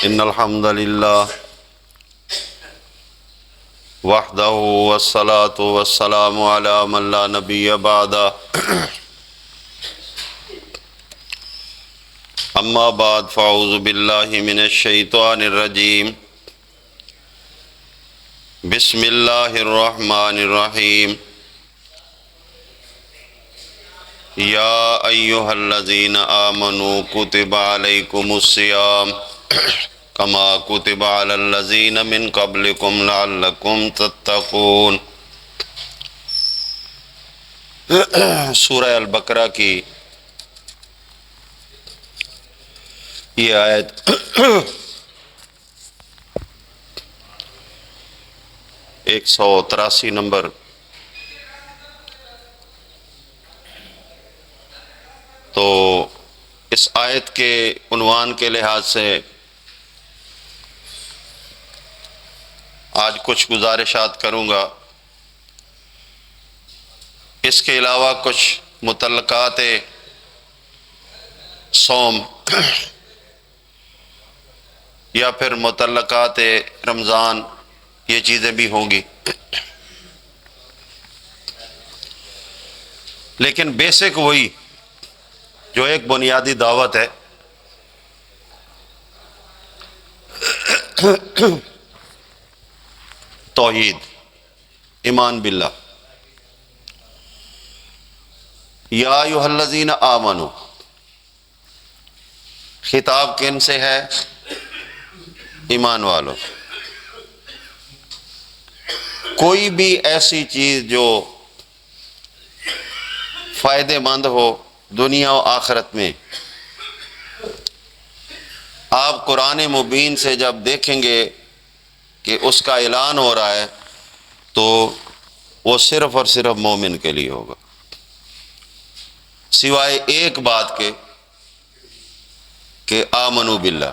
إن الحمد لله وحده والصلاة والسلام على من لا نبي بعده أما بعد فأعوذ بالله من الشيطان الرجيم بسم الله الرحمن الرحيم يا أيها الذين آمنوا كتب عليكم الصيام كما كتب على الذين من قبلكم لعلكم تتقون۔ سورہ البقرہ کی یہ آیت 183 نمبر تو اس آیت کے عنوان کے لحاظ سے آج کچھ گزارشات کروں گا۔ اس کے علاوہ کچھ متعلقات صوم یا پھر متعلقات رمضان یہ چیزیں بھی ہوں گی، لیکن بیسک وہی جو ایک بنیادی دعوت ہے۔ توحید، ایمان باللہ۔ یا ایھا الذین آمنو، خطاب کن سے ہے؟ ایمان والوں۔ کوئی بھی ایسی چیز جو فائدے مند ہو دنیا و آخرت میں، آپ قرآن مبین سے جب دیکھیں گے کہ اس کا اعلان ہو رہا ہے تو وہ صرف اور صرف مومن کے لیے ہوگا، سوائے ایک بات کے کہ آمنو باللہ۔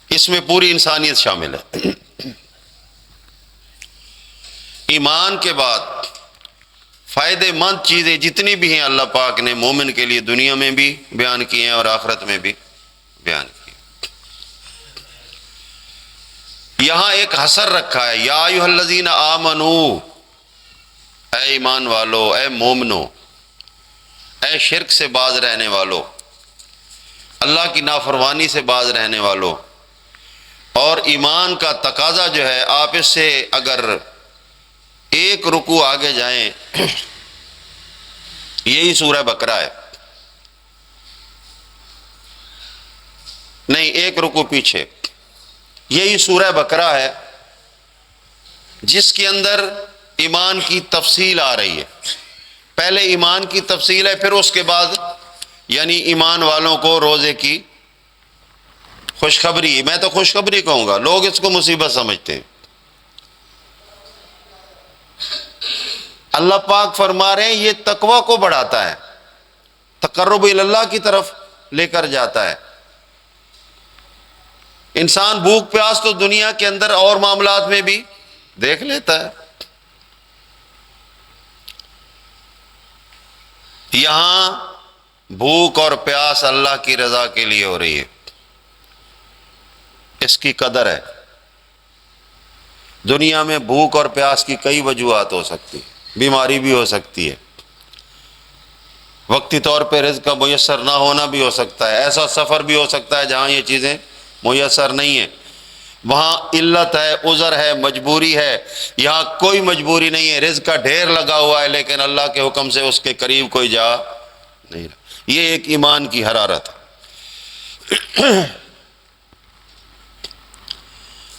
اس میں پوری انسانیت شامل ہے۔ ایمان کے بعد فائدے مند چیزیں جتنی بھی ہیں اللہ پاک نے مومن کے لیے دنیا میں بھی بیان کی ہیں اور آخرت میں بھی بیان کی۔ یہاں ایک حصر رکھا ہے، یا ایھا الذین آمنو، اے ایمان والو، اے مومنو، اے شرک سے باز رہنے والو، اللہ کی نافرمانی سے باز رہنے والو۔ اور ایمان کا تقاضا جو ہے، آپ اس سے اگر ایک رکوع آگے جائیں، یہی سورہ بقرہ ہے، نہیں ایک رکوع پیچھے، یہی سورہ بقرہ ہے جس کے اندر ایمان کی تفصیل آ رہی ہے۔ پہلے ایمان کی تفصیل ہے، پھر اس کے بعد یعنی ایمان والوں کو روزے کی خوشخبری، میں تو خوشخبری کہوں گا، لوگ اس کو مصیبت سمجھتے ہیں۔ اللہ پاک فرما رہے ہیں یہ تقوی کو بڑھاتا ہے، تقرب اللہ کی طرف لے کر جاتا ہے۔ انسان بھوک پیاس تو دنیا کے اندر اور معاملات میں بھی دیکھ لیتا ہے، یہاں بھوک اور پیاس اللہ کی رضا کے لیے ہو رہی ہے، اس کی قدر ہے۔ دنیا میں بھوک اور پیاس کی کئی وجوہات ہو سکتی، بیماری بھی ہو سکتی ہے، وقتی طور پہ رزق کا میسر نہ ہونا بھی ہو سکتا ہے، ایسا سفر بھی ہو سکتا ہے جہاں یہ چیزیں میسر نہیں ہیں، وہاں علت ہے، عذر ہے، مجبوری ہے۔ یہاں کوئی مجبوری نہیں ہے، رزق کا ڈھیر لگا ہوا ہے لیکن اللہ کے حکم سے اس کے قریب کوئی جا نہیں رہا۔ یہ ایک ایمان کی حرارت ہے۔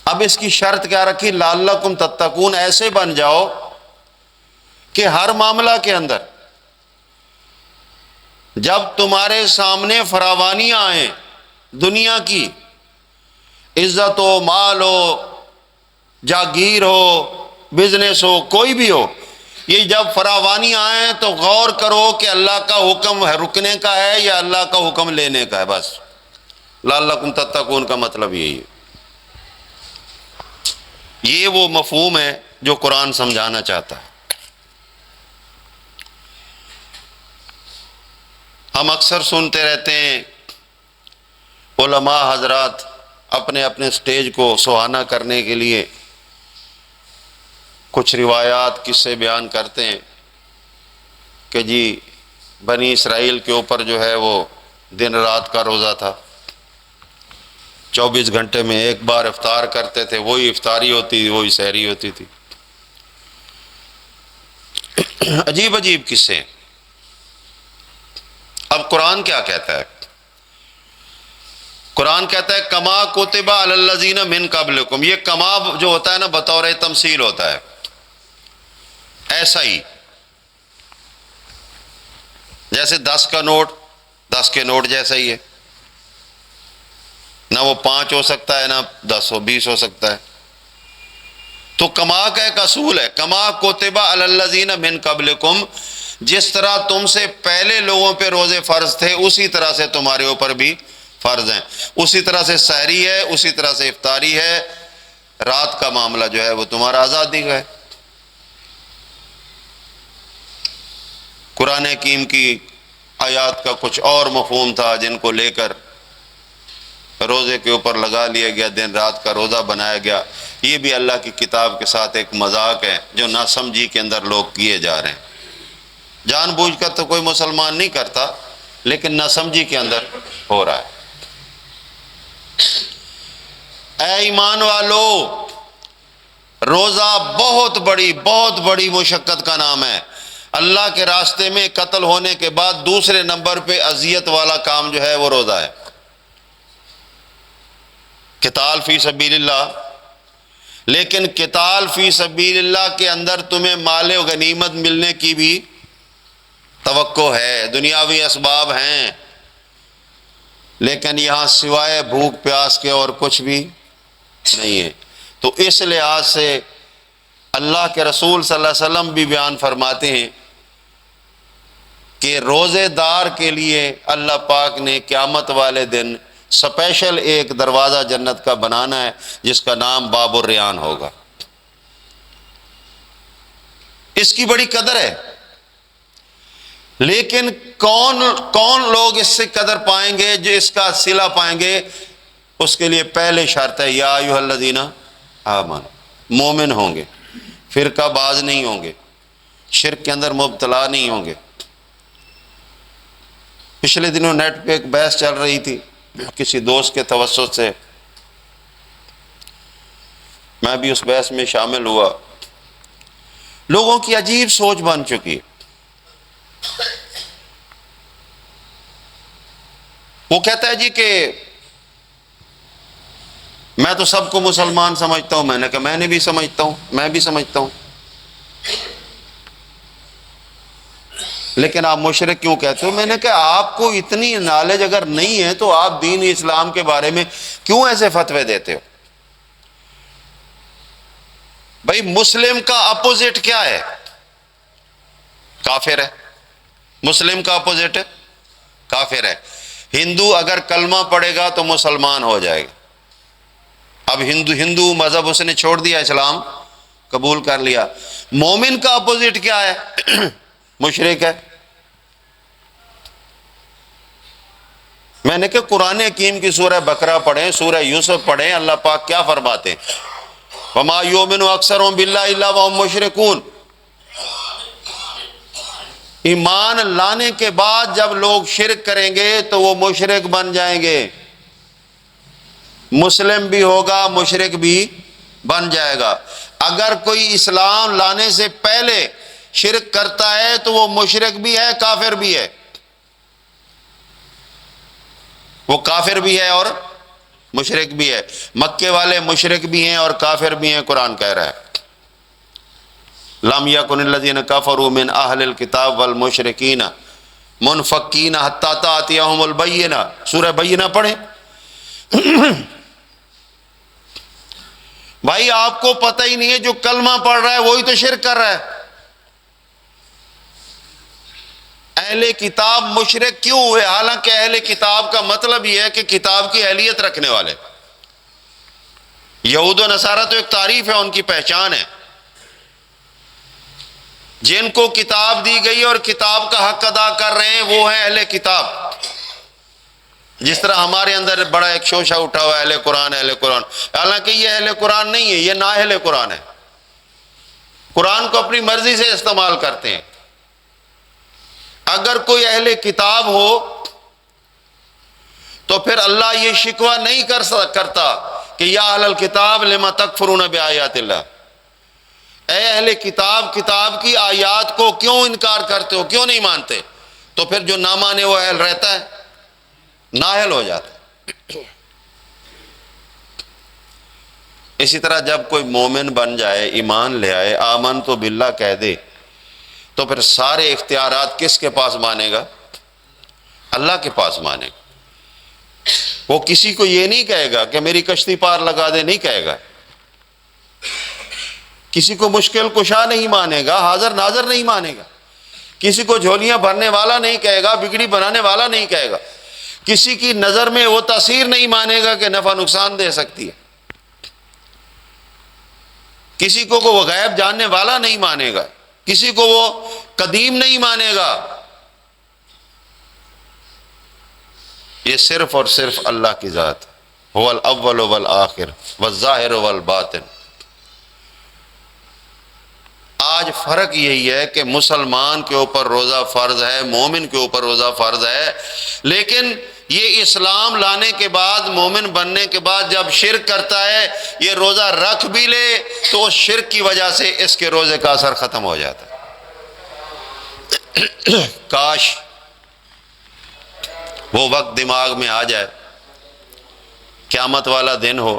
اب اس کی شرط کیا رکھی؟ لعلکم تتقون، ایسے بن جاؤ کہ ہر معاملہ کے اندر جب تمہارے سامنے فراوانیاں آئیں، دنیا کی عزت ہو، مال ہو، جاگیر ہو، بزنس ہو، کوئی بھی ہو، یہ جب فراوانی آئیں تو غور کرو کہ اللہ کا حکم ہے رکنے کا ہے یا اللہ کا حکم لینے کا ہے۔ بس لعلکم تتقون کا مطلب یہی ہے۔ یہ وہ مفہوم ہے جو قرآن سمجھانا چاہتا ہے۔ ہم اکثر سنتے رہتے ہیں علماء حضرات اپنے اپنے سٹیج کو سہانا کرنے کے لیے کچھ روایات قصے بیان کرتے ہیں کہ جی بنی اسرائیل کے اوپر جو ہے وہ دن رات کا روزہ تھا، 24 گھنٹے میں ایک بار افطار کرتے تھے، وہی افطاری ہوتی تھی، وہی سحری ہوتی تھی۔ عجیب عجیب قصے۔ اب قرآن کیا کہتا ہے؟ قرآن کہتا ہے کما کتب علی الذین من قبلکم۔ یہ کما جو ہوتا ہے نا بطور تمثیل ہوتا ہے، ایسا ہی جیسے 10 کا نوٹ 10 کے نوٹ جیسا ہی ہے، نہ وہ 5 ہو سکتا ہے، نہ 10 ہو 20 ہو سکتا ہے۔ تو کما کا ایک اصول ہے، کما کتب علی الذین من قبلکم، جس طرح تم سے پہلے لوگوں پہ روزے فرض تھے اسی طرح سے تمہارے اوپر بھی فرض ہیں، اسی طرح سے سحری ہے، اسی طرح سے افطاری ہے، رات کا معاملہ جو ہے وہ تمہارا آزادی کا ہے۔ قرآن حکیم کی آیات کا کچھ اور مفہوم تھا جن کو لے کر روزے کے اوپر لگا لیا گیا، دن رات کا روزہ بنایا گیا۔ یہ بھی اللہ کی کتاب کے ساتھ ایک مذاق ہے جو ناسمجھی کے اندر لوگ کیے جا رہے ہیں۔ جان بوجھ کر تو کوئی مسلمان نہیں کرتا، لیکن ناسمجھی کے اندر ہو رہا ہے۔ اے ایمان والو، روزہ بہت بڑی مشقت کا نام ہے۔ اللہ کے راستے میں قتل ہونے کے بعد دوسرے نمبر پہ اذیت والا کام جو ہے وہ روزہ ہے۔ قتال فی سبیل اللہ، لیکن قتال فی سبیل اللہ کے اندر تمہیں مال و غنیمت ملنے کی بھی توقع ہے، دنیاوی اسباب ہیں، لیکن یہاں سوائے بھوک پیاس کے اور کچھ بھی نہیں ہے۔ تو اس لحاظ سے اللہ کے رسول صلی اللہ علیہ وسلم بھی بیان فرماتے ہیں کہ روزے دار کے لیے اللہ پاک نے قیامت والے دن سپیشل ایک دروازہ جنت کا بنانا ہے جس کا نام باب الریان ہوگا۔ اس کی بڑی قدر ہے، لیکن کون لوگ اس سے قدر پائیں گے، جو اس کا صلہ پائیں گے؟ اس کے لیے پہلے شرط ہے یا ایھا الذین آمنوا، مومن ہوں گے، فرقہ باز نہیں ہوں گے، شرک کے اندر مبتلا نہیں ہوں گے۔ پچھلے دنوں نیٹ پہ ایک بحث چل رہی تھی کسی دوست کے توسط سے، میں بھی اس بحث میں شامل ہوا۔ لوگوں کی عجیب سوچ بن چکی ہے۔ وہ کہتا ہے جی کہ میں تو سب کو مسلمان سمجھتا ہوں۔ میں نے کہا میں نے بھی سمجھتا ہوں، میں بھی سمجھتا ہوں، لیکن آپ مشرک کیوں کہتے ہو؟ میں نے کہا آپ کو اتنی نالج اگر نہیں ہے تو آپ دین اسلام کے بارے میں کیوں ایسے فتوے دیتے ہو؟ بھائی مسلم کا اپوزٹ کیا ہے؟ کافر ہے۔ مسلم کا اپوزٹ ہے کافر ہے۔ ہندو اگر کلمہ پڑھے گا تو مسلمان ہو جائے گا۔ اب ہندو مذہب اس نے چھوڑ دیا، اسلام قبول کر لیا۔ مومن کا اپوزٹ کیا ہے؟ مشرک ہے۔ میں نے کہ قرآن حکیم کی سورہ بقرہ پڑھیں، سورہ یوسف پڑھیں، اللہ پاک کیا فرماتے ہیں؟ وَمَا يُؤْمِنُ أَكْثَرُهُم بِاللَّهِ إِلَّا وَهُمْ مُشْرِكُونَ۔ ایمان لانے کے بعد جب لوگ شرک کریں گے تو وہ مشرک بن جائیں گے۔ مسلم بھی ہوگا، مشرک بھی بن جائے گا۔ اگر کوئی اسلام لانے سے پہلے شرک کرتا ہے تو وہ مشرک بھی ہے، کافر بھی ہے۔ وہ کافر بھی ہے اور مشرک بھی ہے۔ مکے والے مشرک بھی ہیں اور کافر بھی ہیں، قرآن کہہ رہا ہے لم یکن الذین کفروا من اہل الکتاب والمشرکین منفکین حتی تأتیہم البینہ۔ سورہ بینہ پڑھیں۔ بھائی آپ کو پتہ ہی نہیں ہے، جو کلمہ پڑھ رہا ہے وہی تو شرک کر رہا ہے۔ اہل کتاب مشرک کیوں ہوئے؟ حالانکہ اہل کتاب کا مطلب یہ ہے کہ کتاب کی اہلیت رکھنے والے۔ یہود و نصارہ تو ایک تعریف ہے، ان کی پہچان ہے، جن کو کتاب دی گئی اور کتاب کا حق ادا کر رہے ہیں وہ ہیں اہل کتاب۔ جس طرح ہمارے اندر بڑا ایک شوشہ اٹھا ہوا ہے اہل قرآن اہل قرآن، حالانکہ یہ اہل قرآن نہیں ہے، یہ نااہل قرآن ہے، قرآن کو اپنی مرضی سے استعمال کرتے ہیں۔ اگر کوئی اہل کتاب ہو تو پھر اللہ یہ شکوہ نہیں کرتا کہ یا اہل الکتاب لما تکفرون بآیات اللہ، اے اہل کتاب، کتاب کی آیات کو کیوں انکار کرتے ہو، کیوں نہیں مانتے؟ تو پھر جو نہ مانے وہ اہل رہتا ہے، نااہل ہو جاتا ہے۔ اسی طرح جب کوئی مومن بن جائے، ایمان لے آئے، آمن تو باللہ کہہ دے، تو پھر سارے اختیارات کس کے پاس مانے گا؟ اللہ کے پاس مانے گا۔ وہ کسی کو یہ نہیں کہے گا کہ میری کشتی پار لگا دے، نہیں کہے گا، کسی کو مشکل کشا نہیں مانے گا، حاضر ناظر نہیں مانے گا، کسی کو جھولیاں بھرنے والا نہیں کہے گا، بگڑی بنانے والا نہیں کہے گا، کسی کی نظر میں وہ تاثیر نہیں مانے گا کہ نفع نقصان دے سکتی ہے، کسی کو وہ غیب جاننے والا نہیں مانے گا، کسی کو وہ قدیم نہیں مانے گا۔ یہ صرف اور صرف اللہ کی ذات، هو الاول والآخر والظاہر والباطن۔ آج فرق یہی ہے کہ مسلمان کے اوپر روزہ فرض ہے، مومن کے اوپر روزہ فرض ہے، لیکن یہ اسلام لانے کے بعد، مومن بننے کے بعد جب شرک کرتا ہے، یہ روزہ رکھ بھی لے تو اس شرک کی وجہ سے اس کے روزے کا اثر ختم ہو جاتا ہے۔ کاش وہ وقت دماغ میں آ جائے، قیامت والا دن ہو،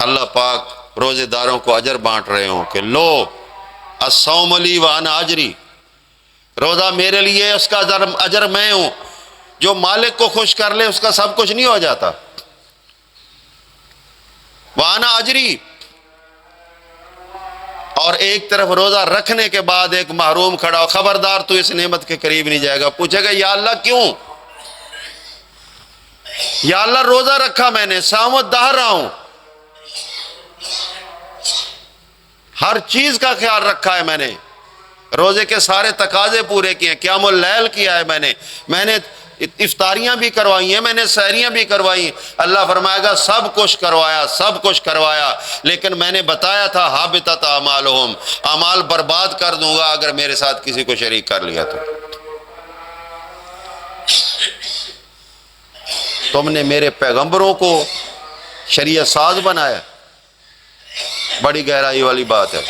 اللہ پاک روزے داروں کو اجر بانٹ رہے ہوں کہ لو الصوم لی وانا اجری، روزہ میرے لیے، اس کا اجر میں ہوں۔ جو مالک کو خوش کر لے اس کا سب کچھ نہیں ہو جاتا، وانا اجری۔ اور ایک طرف روزہ رکھنے کے بعد ایک محروم کھڑا ہو، خبردار تو اس نعمت کے قریب نہیں جائے گا، پوچھے گا یا اللہ کیوں؟ یا اللہ روزہ رکھا میں نے، سامت دہر رہا ہوں، ہر چیز کا خیال رکھا ہے میں نے، روزے کے سارے تقاضے پورے کیے ہیں، قیام اللیل کیا ہے میں نے افطاریاں بھی کروائی ہیں، میں نے سحریاں بھی کروائی ہیں۔ اللہ فرمائے گا سب کچھ کروایا، سب کچھ کروایا، لیکن میں نے بتایا تھا حابطت اعمالہم، اعمال برباد کر دوں گا اگر میرے ساتھ کسی کو شریک کر لیا تو۔ تم نے میرے پیغمبروں کو شریعت ساز بنایا، بڑی گہرائی والی بات ہے۔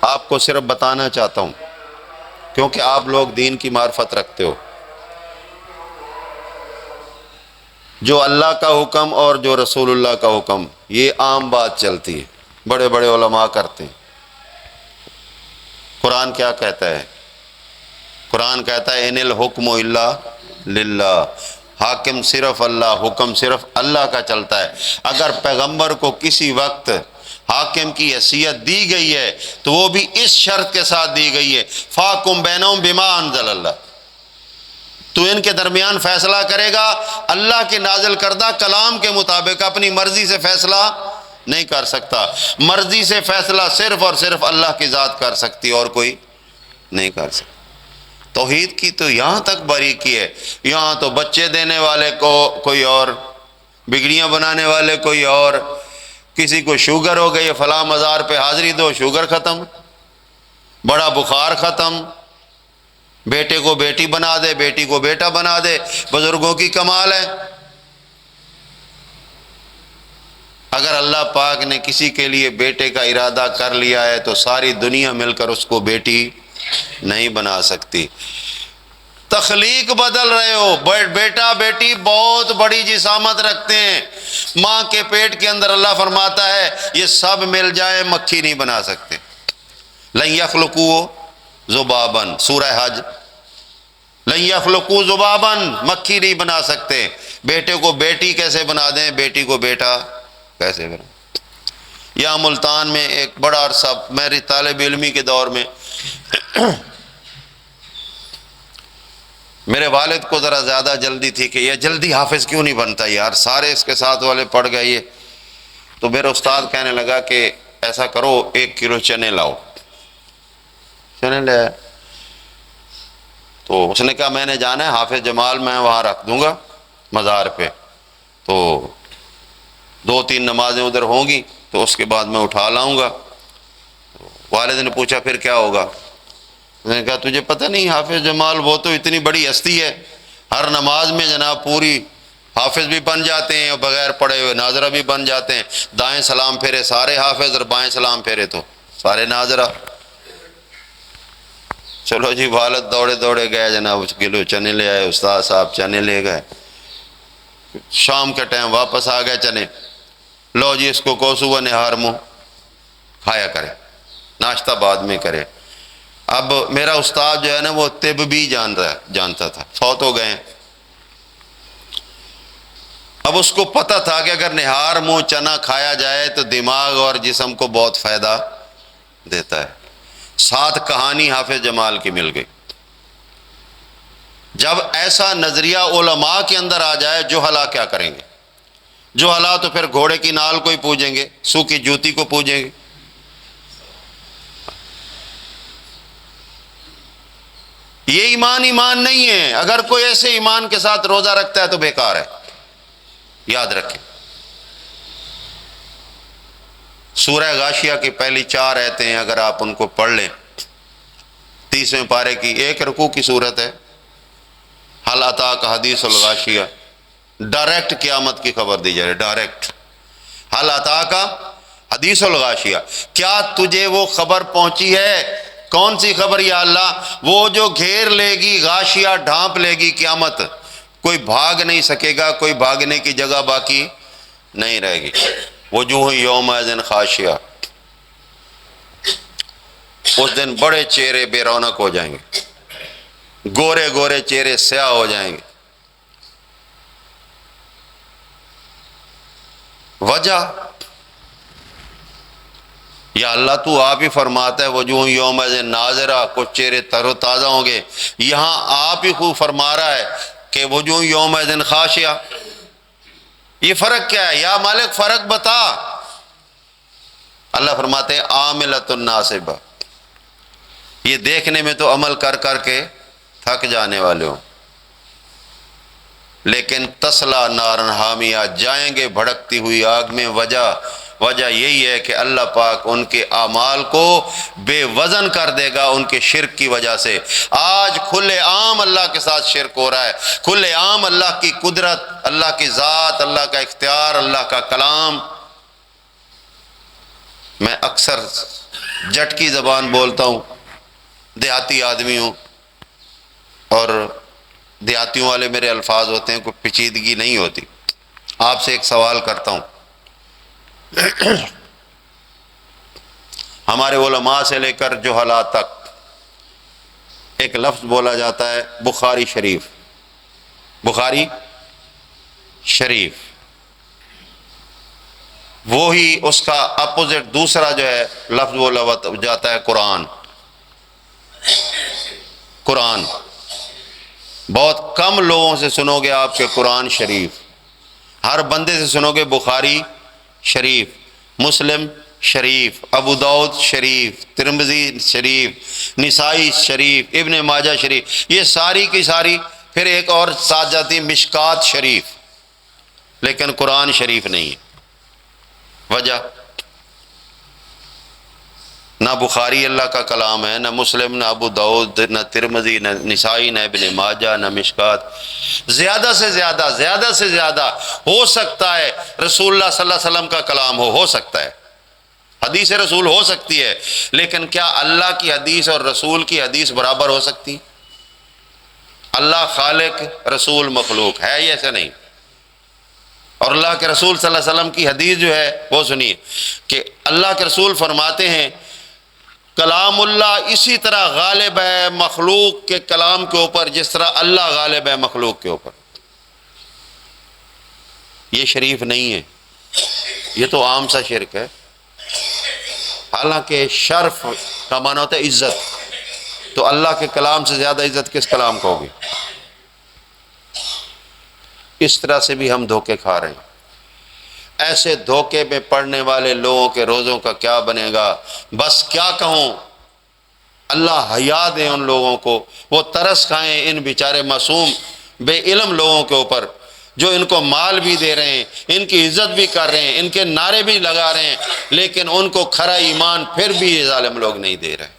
آپ کو صرف بتانا چاہتا ہوں کیونکہ آپ لوگ دین کی معرفت رکھتے ہو، جو اللہ کا حکم اور جو رسول اللہ کا حکم، یہ عام بات چلتی ہے، بڑے بڑے علماء کرتے ہیں۔ قرآن کیا کہتا ہے؟ قرآن کہتا ہے ان الحکم الا للہ، حاکم صرف اللہ، حکم صرف اللہ کا چلتا ہے۔ اگر پیغمبر کو کسی وقت حاکم کی حیثیت دی گئی ہے تو وہ بھی اس شرط کے ساتھ دی گئی ہے فاحکم بینہم بما انزل اللہ، تو ان کے درمیان فیصلہ کرے گا اللہ کے نازل کردہ کلام کے مطابق، اپنی مرضی سے فیصلہ نہیں کر سکتا۔ مرضی سے فیصلہ صرف اور صرف اللہ کی ذات کر سکتی، اور کوئی نہیں کر سکتا۔ توحید کی تو یہاں تک باریکی ہے، یہاں تو بچے دینے والے کو کوئی اور، بگڑیاں بنانے والے کوئی اور، کسی کو شوگر ہو گئی فلاں مزار پہ حاضری دو، شوگر ختم، بڑا بخار ختم، بیٹے کو بیٹی بنا دے، بیٹی کو بیٹا بنا دے، بزرگوں کی کمال ہے۔ اگر اللہ پاک نے کسی کے لیے بیٹے کا ارادہ کر لیا ہے تو ساری دنیا مل کر اس کو بیٹی نہیں بنا سکتی۔ تخلیق بدل رہے ہو، بیٹا بیٹی بہت بڑی جسامت رکھتے ہیں، ماں کے پیٹ کے اندر اللہ فرماتا ہے یہ سب مل جائے مکھی نہیں بنا سکتے۔ لن یخلقوا ذبابا، سورہ حج، لن یخلقوا ذبابا، مکھی نہیں بنا سکتے۔ بیٹے کو بیٹی کیسے بنا دیں، بیٹی کو بیٹا کیسے بنا؟ یہاں ملتان میں ایک بڑا عرصہ میری طالب علمی کے دور میں میرے والد کو ذرا زیادہ جلدی تھی کہ یہ جلدی حافظ کیوں نہیں بنتا یار، سارے اس کے ساتھ والے پڑھ گئے یہ، تو میرا استاد کہنے لگا کہ ایسا کرو 1 کلو چنے لاؤ، چنے لے آئے۔ تو اس نے کہا میں نے جانا ہے حافظ جمال میں وہاں رکھ دوں گا مزار پہ، تو 2-3 نمازیں ادھر ہوں گی تو اس کے بعد میں اٹھا لاؤں گا۔ والد نے پوچھا پھر کیا ہوگا؟ اس نے کہا تجھے پتہ نہیں حافظ جمال وہ تو اتنی بڑی ہستی ہے، ہر نماز میں جناب پوری حافظ بھی بن جاتے ہیں اور بغیر پڑھے ہوئے ناظرہ بھی بن جاتے ہیں، دائیں سلام پھیرے سارے حافظ اور بائیں سلام پھیرے تو سارے ناظرہ۔ چلو جی، والد دوڑے دوڑے گئے جناب، کلو چنے لے آئے، استاد صاحب چنے لے گئے، شام کے ٹائم واپس آ گئے چنے، لو جی اس کو کوسو نہار منہ کھایا کرے، ناشتہ بعد میں کرے۔ اب میرا استاد جو ہے نا وہ طب بھی جانتا تھا، فوت ہو گئے۔ اب اس کو پتہ تھا کہ اگر نہار منہ چنا کھایا جائے تو دماغ اور جسم کو بہت فائدہ دیتا ہے۔ ساتھ کہانی حافظ جمال کی مل گئی۔ جب ایسا نظریہ علماء کے اندر آ جائے، جہلا کیا کریں گے؟ جہلا تو پھر گھوڑے کی نال کو ہی پوجیں گے، سوکھی جوتی کو پوجیں گے۔ یہ ایمان نہیں ہے۔ اگر کوئی ایسے ایمان کے ساتھ روزہ رکھتا ہے تو بیکار ہے، یاد رکھیں۔ سورہ غاشیہ کی پہلی 4 آیتیں ہیں، اگر آپ ان کو پڑھ لیں، 30ویں پارے کی 1 رکوع کی صورت ہے، حل اتاک حدیث الغاشیہ، ڈائریکٹ قیامت کی خبر دی جائے، ڈائریکٹ حل اتاک حدیث الغاشیہ، کیا تجھے وہ خبر پہنچی ہے؟ کون سی خبر یا اللہ؟ وہ جو گھیر لے گی، غاشیہ ڈھانپ لے گی قیامت، کوئی بھاگ نہیں سکے گا، کوئی بھاگنے کی جگہ باقی نہیں رہے گی۔ وجوہ یومئذ خاشعہ، اس دن بڑے چہرے بے رونق ہو جائیں گے، گورے گورے چہرے سیاہ ہو جائیں گے۔ وجہ یا اللہ تو آپ ہی فرماتا ہے وجوہ یومئذ ناظرہ، کچھ چہرے تر و تازہ ہوں گے، یہاں آپ ہی خوب فرما رہا ہے کہ وجوہ یومئذ خاشعہ۔ یہ فرق کیا ہے یا مالک؟ فرق بتا۔ اللہ فرماتے ہیں عاملۃ ناصبہ، یہ دیکھنے میں تو عمل کر کر کے تھک جانے والے ہوں، لیکن تسلا نارن حامیہ، جائیں گے بھڑکتی ہوئی آگ میں۔ وجہ یہی ہے کہ اللہ پاک ان کے اعمال کو بے وزن کر دے گا ان کے شرک کی وجہ سے۔ آج کھلے عام اللہ کے ساتھ شرک ہو رہا ہے، کھلے عام اللہ کی قدرت، اللہ کی ذات، اللہ کا اختیار، اللہ کا کلام۔ میں اکثر جٹکی زبان بولتا ہوں، دیہاتی آدمی ہوں، اور دیہاتیوں والے میرے الفاظ ہوتے ہیں، کوئی پیچیدگی نہیں ہوتی۔ آپ سے ایک سوال کرتا ہوں، ہمارے علماء سے لے کر جہلاء تک ایک لفظ بولا جاتا ہے بخاری شریف، بخاری شریف، وہی اس کا اپوزٹ دوسرا جو ہے لفظ بولا جاتا ہے قرآن۔ قرآن بہت کم لوگوں سے سنو گے آپ کے قرآن شریف، ہر بندے سے سنو گے بخاری شریف، مسلم شریف، ابو داؤد شریف، ترمذی شریف، نسائی شریف، ابن ماجہ شریف، یہ ساری کی ساری، پھر ایک اور ساتھ جاتی مشکات شریف، لیکن قرآن شریف نہیں ہے۔ وجہ نہ بخاری اللہ کا کلام ہے، نہ مسلم، نہ ابو داؤد، نہ ترمذی، نہ نسائی، نہ ابن ماجہ، نہ مشکات۔ زیادہ سے زیادہ ہو سکتا ہے رسول اللہ صلی اللہ علیہ وسلم کا کلام ہو سکتا ہے، حدیث رسول ہو سکتی ہے، لیکن کیا اللہ کی حدیث اور رسول کی حدیث برابر ہو سکتی؟ اللہ خالق، رسول مخلوق ہے، یہ ایسا نہیں۔ اور اللہ کے رسول صلی اللہ علیہ وسلم کی حدیث جو ہے وہ سنیے کہ اللہ کے رسول فرماتے ہیں کلام اللہ اسی طرح غالب ہے مخلوق کے کلام کے اوپر جس طرح اللہ غالب ہے مخلوق کے اوپر۔ یہ شریف نہیں ہے، یہ تو عام سا شرک ہے۔ حالانکہ شرف کا معنی ہوتا ہے عزت، تو اللہ کے کلام سے زیادہ عزت کس کلام کو ہوگی؟ اس طرح سے بھی ہم دھوکے کھا رہے ہیں۔ ایسے دھوکے میں پڑنے والے لوگوں کے روزوں کا کیا بنے گا؟ بس کیا کہوں، اللہ حیا دے ان لوگوں کو، وہ ترس کھائیں ان بیچارے معصوم بے علم لوگوں کے اوپر جو ان کو مال بھی دے رہے ہیں، ان کی عزت بھی کر رہے ہیں، ان کے نعرے بھی لگا رہے ہیں، لیکن ان کو کھرا ایمان پھر بھی یہ ظالم لوگ نہیں دے رہے،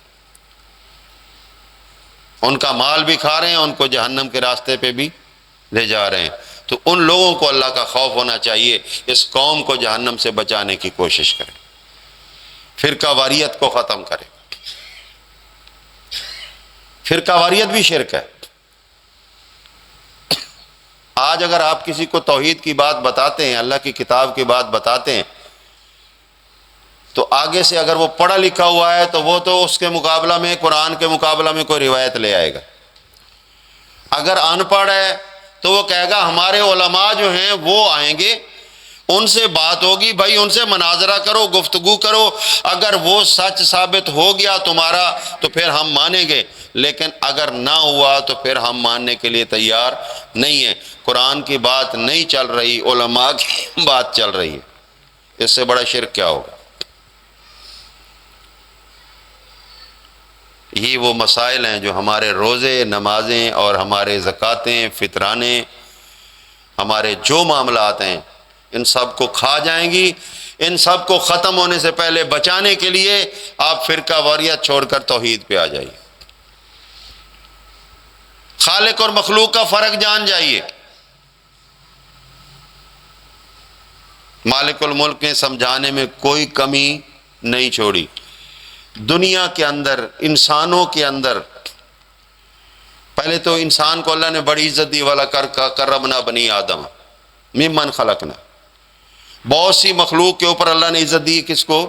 ان کا مال بھی کھا رہے ہیں، ان کو جہنم کے راستے پہ بھی لے جا رہے ہیں۔ تو ان لوگوں کو اللہ کا خوف ہونا چاہیے، اس قوم کو جہنم سے بچانے کی کوشش کریں، فرقہ واریت کو ختم کریں۔ فرقہ واریت بھی شرک ہے۔ آج اگر آپ کسی کو توحید کی بات بتاتے ہیں، اللہ کی کتاب کی بات بتاتے ہیں، تو آگے سے اگر وہ پڑھا لکھا ہوا ہے تو وہ تو اس کے مقابلہ میں، قرآن کے مقابلہ میں کوئی روایت لے آئے گا۔ اگر ان پڑھ ہے تو وہ کہے گا ہمارے علماء جو ہیں وہ آئیں گے، ان سے بات ہوگی، بھائی ان سے مناظرہ کرو، گفتگو کرو، اگر وہ سچ ثابت ہو گیا تمہارا تو پھر ہم مانیں گے، لیکن اگر نہ ہوا تو پھر ہم ماننے کے لیے تیار نہیں ہیں۔ قرآن کی بات نہیں چل رہی، علماء کی بات چل رہی ہے، اس سے بڑا شرک کیا ہوگا؟ یہ وہ مسائل ہیں جو ہمارے روزے، نمازیں اور ہمارے زکاتیں، فطرانے، ہمارے جو معاملات ہیں، ان سب کو کھا جائیں گی۔ ان سب کو ختم ہونے سے پہلے بچانے کے لیے آپ فرقہ واریت چھوڑ کر توحید پہ آ جائیے، خالق اور مخلوق کا فرق جان جائیے۔ مالک الملک نے سمجھانے میں کوئی کمی نہیں چھوڑی۔ دنیا کے اندر، انسانوں کے اندر، پہلے تو انسان کو اللہ نے بڑی عزت دی، والا کرمنا بنی آدم ممن خلقنا، بہت سی مخلوق کے اوپر اللہ نے عزت دی، کس کو؟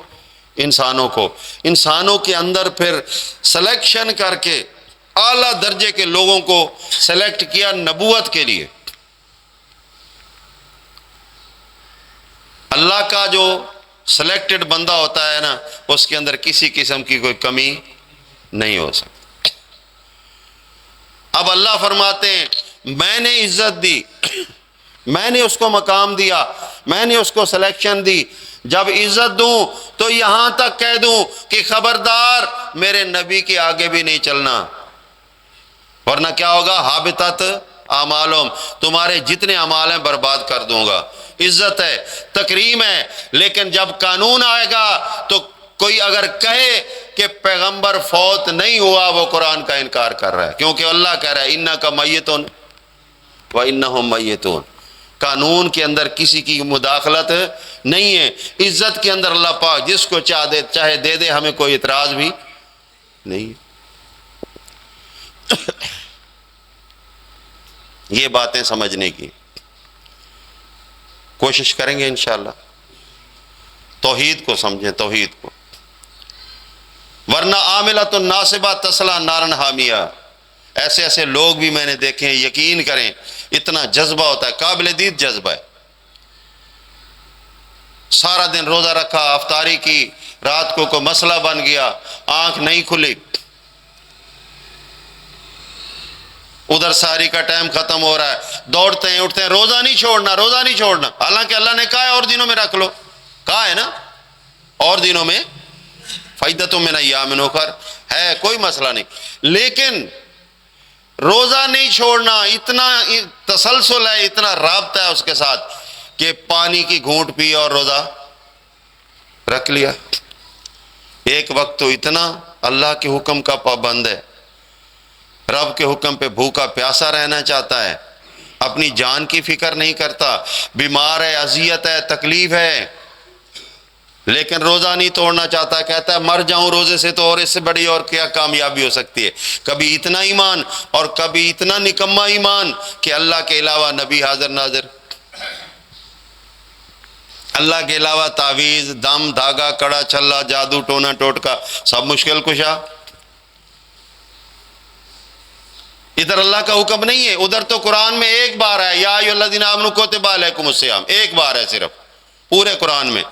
انسانوں کو۔ انسانوں کے اندر پھر سلیکشن کر کے اعلیٰ درجے کے لوگوں کو سلیکٹ کیا نبوت کے لیے۔ اللہ کا جو سلیکٹڈ بندہ ہوتا ہے نا، اس کے اندر کسی قسم کی کوئی کمی نہیں ہو سکتی۔ اب اللہ فرماتے ہیں میں نے عزت دی، میں نے اس کو مقام دیا، میں نے اس کو سلیکشن دی، جب عزت دوں تو یہاں تک کہہ دوں کہ خبردار میرے نبی کے آگے بھی نہیں چلنا، ورنہ کیا ہوگا؟ حابطت اعمالہم، تمہارے جتنے اعمال ہیں برباد کر دوں گا۔ عزت ہے، تکریم ہے، لیکن جب قانون آئے گا تو کوئی اگر کہے کہ پیغمبر فوت نہیں ہوا، وہ قرآن کا انکار کر رہا ہے، کیونکہ اللہ کہہ رہا ہے انک میت وانہم میتون۔ قانون کے اندر کسی کی مداخلت نہیں ہے، عزت کے اندر اللہ پاک جس کو چاہے دے دے، ہمیں کوئی اعتراض بھی نہیں۔ یہ باتیں سمجھنے کی کوشش کریں گے انشاءاللہ، توحید کو سمجھیں، توحید کو، ورنہ عاملۃ ناصبہ تصلیٰ نارا حامیہ۔ ایسے ایسے لوگ بھی میں نے دیکھے ہیں، یقین کریں اتنا جذبہ ہوتا ہے، قابل دید جذبہ ہے، سارا دن روزہ رکھا، افطاری کی، رات کو کوئی مسئلہ بن گیا، آنکھ نہیں کھلی، ادھر ساری کا ٹائم ختم ہو رہا ہے، دوڑتے ہیں اٹھتے ہیں، روزہ نہیں چھوڑنا، روزہ نہیں چھوڑنا، حالانکہ اللہ نے کہا ہے اور دنوں میں رکھ لو، کہا ہے نا اور دنوں میں فائدۃ من ایام اخر، ہے کوئی مسئلہ نہیں، لیکن روزہ نہیں چھوڑنا، اتنا تسلسل ہے، اتنا رابطہ ہے اس کے ساتھ کہ پانی کی گھونٹ پی اور روزہ رکھ لیا۔ ایک وقت تو اتنا اللہ کے حکم کا پابند ہے، رب کے حکم پہ بھوکا پیاسا رہنا چاہتا ہے، اپنی جان کی فکر نہیں کرتا، بیمار ہے، اذیت ہے، تکلیف ہے، لیکن روزہ نہیں توڑنا چاہتا، کہتا ہے مر جاؤں روزے سے تو اور اس سے بڑی اور کیا کامیابی ہو سکتی ہے۔ کبھی اتنا ایمان اور کبھی اتنا نکما ایمان کہ اللہ کے علاوہ نبی حاضر ناظر، اللہ کے علاوہ تعویذ، دم، دھاگا، کڑا، چھلا، جادو، ٹونا ٹوٹکا سب مشکل کشا۔ ادھر اللہ کا حکم نہیں ہے، ادھر تو قرآن میں ایک بار ہے یا ایھا الذین آمنوا کتب علیکم الصیام، ایک بار ہے صرف پورے قرآن میں،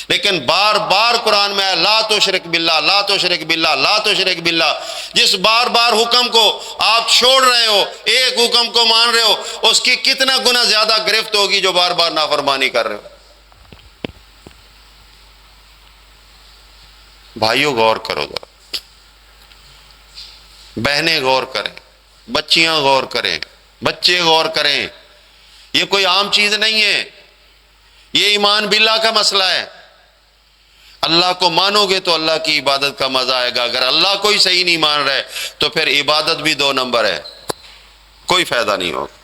لیکن بار بار قرآن میں ہے لا تشرک باللہ، لا تشرک باللہ، لا تشرک باللہ۔ جس بار بار حکم کو آپ چھوڑ رہے ہو، ایک حکم کو مان رہے ہو، اس کی کتنا گنا زیادہ گرفت ہوگی جو بار بار نافرمانی کر رہے ہو۔ بھائیو غور کرو ذرا، بہنیں غور کریں، بچیاں غور کریں، بچے غور کریں، یہ کوئی عام چیز نہیں ہے، یہ ایمان باللہ کا مسئلہ ہے۔ اللہ کو مانو گے تو اللہ کی عبادت کا مزہ آئے گا، اگر اللہ کو ہی صحیح نہیں مان رہے تو پھر عبادت بھی 2 نمبر ہے، کوئی فائدہ نہیں ہوگا۔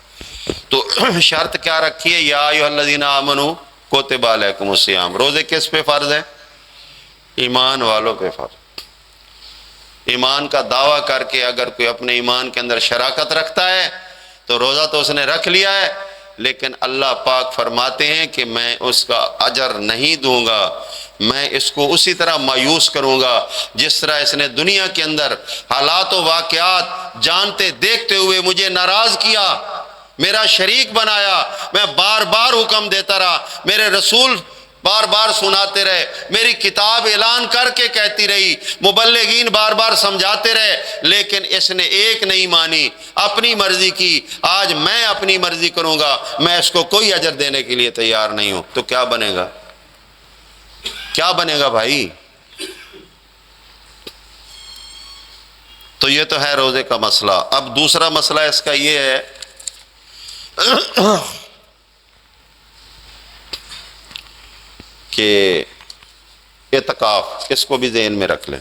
تو شرط کیا رکھی ہے؟ یا ایھا الذین آمنوا کتب علیکم الصیام، روزے کس پہ فرض ہے؟ ایمان والوں پہ فرض۔ ایمان کا دعویٰ کر کے اگر کوئی اپنے ایمان کے اندر شراکت رکھتا ہے تو روزہ تو اس نے رکھ لیا ہے، لیکن اللہ پاک فرماتے ہیں کہ میں اس کا اجر نہیں دوں گا، میں اس کو اسی طرح مایوس کروں گا جس طرح اس نے دنیا کے اندر حالات و واقعات جانتے دیکھتے ہوئے مجھے ناراض کیا، میرا شریک بنایا، میں بار بار حکم دیتا رہا، میرے رسول بار بار سناتے رہے، میری کتاب اعلان کر کے کہتی رہی، مبلغین بار بار سمجھاتے رہے، لیکن اس نے ایک نہیں مانی، اپنی مرضی کی۔ آج میں اپنی مرضی کروں گا، میں اس کو کوئی اجر دینے کے لیے تیار نہیں ہوں، تو کیا بنے گا؟ کیا بنے گا بھائی؟ تو یہ تو ہے روزے کا مسئلہ۔ اب دوسرا مسئلہ اس کا یہ ہے کہ اعتکاف، اس کو بھی ذہن میں رکھ لیں۔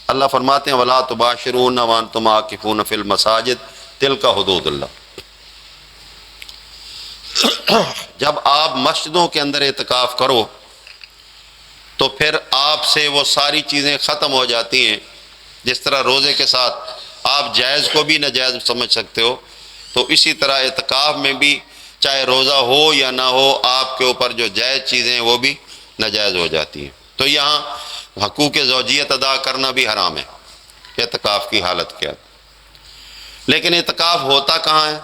اللہ فرماتے ہیں وَلَا تُبَاشِرُونَ وَأَنْتُمْ عَاكِفُونَ فِي الْمَسَاجِدِ تِلْكَ حُدُودُ اللَّهِ۔ جب آپ مسجدوں کے اندر اعتکاف کرو تو پھر آپ سے وہ ساری چیزیں ختم ہو جاتی ہیں، جس طرح روزے کے ساتھ آپ جائز کو بھی ناجائز سمجھ سکتے ہو، تو اسی طرح اعتکاف میں بھی چاہے روزہ ہو یا نہ ہو، آپ کے اوپر جو جائز چیزیں ہیں وہ بھی ناجائز ہو جاتی ہیں۔ تو یہاں حقوق زوجیت ادا کرنا بھی حرام ہے اعتکاف کی حالت کے اندر۔ لیکن اعتکاف ہوتا کہاں ہے؟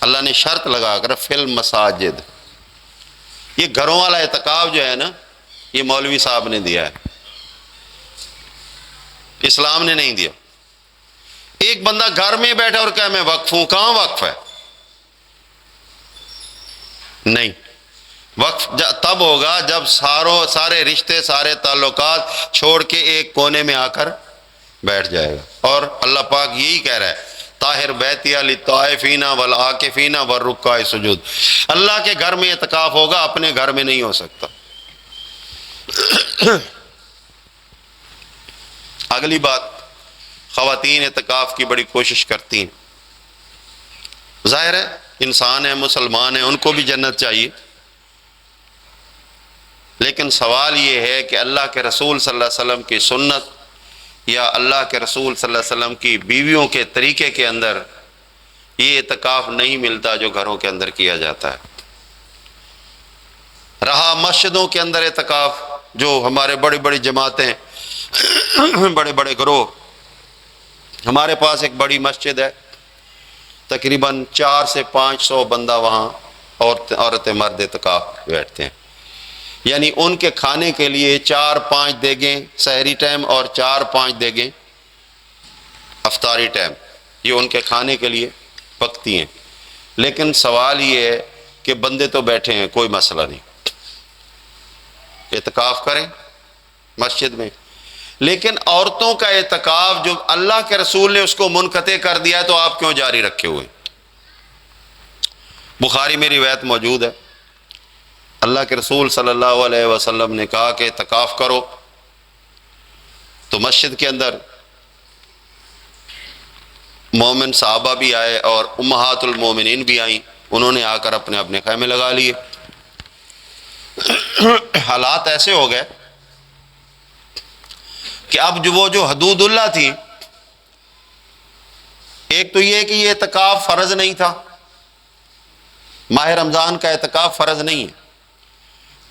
اللہ نے شرط لگا کر فی المساجد، یہ گھروں والا اعتکاف جو ہے نا، یہ مولوی صاحب نے دیا ہے، اسلام نے نہیں دیا۔ ایک بندہ گھر میں بیٹھا اور کہے میں وقف ہوں، کہاں وقف ہے؟ نہیں، وقف تب ہوگا جب سارے رشتے، سارے تعلقات چھوڑ کے ایک کونے میں آ کر بیٹھ جائے گا۔ اور اللہ پاک یہی کہہ رہا ہے طاہر بیتی للطائفین والعاکفین والرکع السجود، اللہ کے گھر میں اعتکاف ہوگا، اپنے گھر میں نہیں ہو سکتا۔ اگلی بات، خواتین اعتکاف کی بڑی کوشش کرتی ہیں، ظاہر ہے انسان ہیں، مسلمان ہیں، ان کو بھی جنت چاہیے، لیکن سوال یہ ہے کہ اللہ کے رسول صلی اللہ علیہ وسلم کی سنت یا اللہ کے رسول صلی اللہ علیہ وسلم کی بیویوں کے طریقے کے اندر یہ اعتکاف نہیں ملتا جو گھروں کے اندر کیا جاتا ہے۔ رہا مسجدوں کے اندر اعتکاف، جو ہمارے بڑی بڑی جماعتیں، بڑے بڑے گروہ، ہمارے پاس ایک بڑی مسجد ہے، تقریباً 400 سے 500 بندہ وہاں عورتیں مرد اعتکاف بیٹھتے ہیں، یعنی ان کے کھانے کے لیے 4-5 دیگیں سحری ٹائم اور 4-5 دیگیں افطاری ٹائم، یہ ان کے کھانے کے لیے پکتی ہیں۔ لیکن سوال یہ ہے کہ بندے تو بیٹھے ہیں، کوئی مسئلہ نہیں، اعتکاف کریں مسجد میں، لیکن عورتوں کا اعتکاف جو اللہ کے رسول نے اس کو منقطع کر دیا ہے تو آپ کیوں جاری رکھے ہوئے؟ بخاری میں روایت موجود ہے، اللہ کے رسول صلی اللہ علیہ وسلم نے کہا کہ اعتکاف کرو، تو مسجد کے اندر مومن صحابہ بھی آئے اور امہات المومنین بھی آئیں، انہوں نے آ کر اپنے اپنے خیمے لگا لیے۔ حالات ایسے ہو گئے کہ اب جو حدود اللہ تھی، ایک تو یہ کہ یہ اعتکاف فرض نہیں تھا، ماہ رمضان کا اعتکاف فرض نہیں ہے،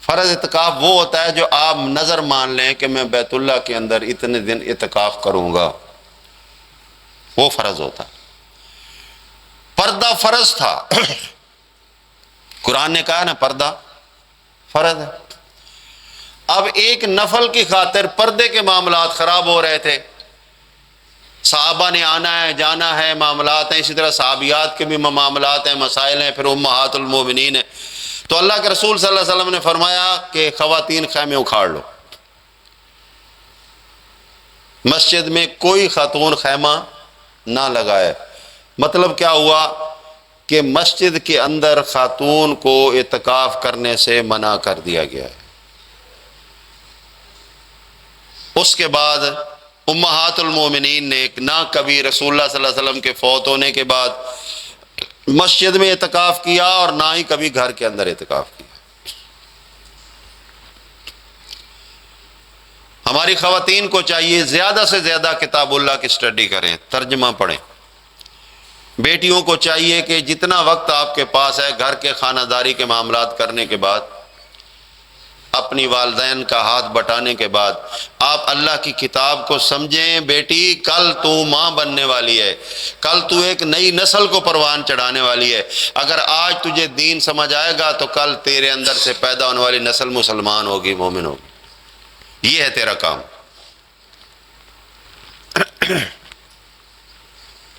فرض اعتکاف وہ ہوتا ہے جو آپ نظر مان لیں کہ میں بیت اللہ کے اندر اتنے دن اعتکاف کروں گا، وہ فرض ہوتا ہے۔ پردہ فرض تھا، قرآن نے کہا نا پردہ فرض ہے۔ اب ایک نفل کی خاطر پردے کے معاملات خراب ہو رہے تھے، صحابہ نے آنا ہے جانا ہے، معاملات ہیں، اسی طرح صحابیات کے بھی معاملات ہیں، مسائل ہیں، پھر امہات المومنین ہیں، تو اللہ کے رسول صلی اللہ علیہ وسلم نے فرمایا کہ خواتین خیمے اکھاڑ لو، مسجد میں کوئی خاتون خیمہ نہ لگائے۔ مطلب کیا ہوا کہ مسجد کے اندر خاتون کو اعتکاف کرنے سے منع کر دیا گیا ہے۔ اس کے بعد امہات المومنین نے نہ کبھی رسول اللہ صلی اللہ علیہ وسلم کے فوت ہونے کے بعد مسجد میں اعتکاف کیا اور نہ ہی کبھی گھر کے اندر اعتکاف کیا۔ ہماری خواتین کو چاہیے زیادہ سے زیادہ کتاب اللہ کی اسٹڈی کریں، ترجمہ پڑھیں۔ بیٹیوں کو چاہیے کہ جتنا وقت آپ کے پاس ہے گھر کے خانہ داری کے معاملات کرنے کے بعد، اپنی والدین کا ہاتھ بٹانے کے بعد، آپ اللہ کی کتاب کو سمجھیں۔ بیٹی کل تو ماں بننے والی ہے، کل تو ایک نئی نسل کو پروان چڑھانے والی ہے۔ اگر آج تجھے دین سمجھ آئے گا تو کل تیرے اندر سے پیدا ہونے والی نسل مسلمان ہوگی، مومن ہوگی۔ یہ ہے تیرا کام۔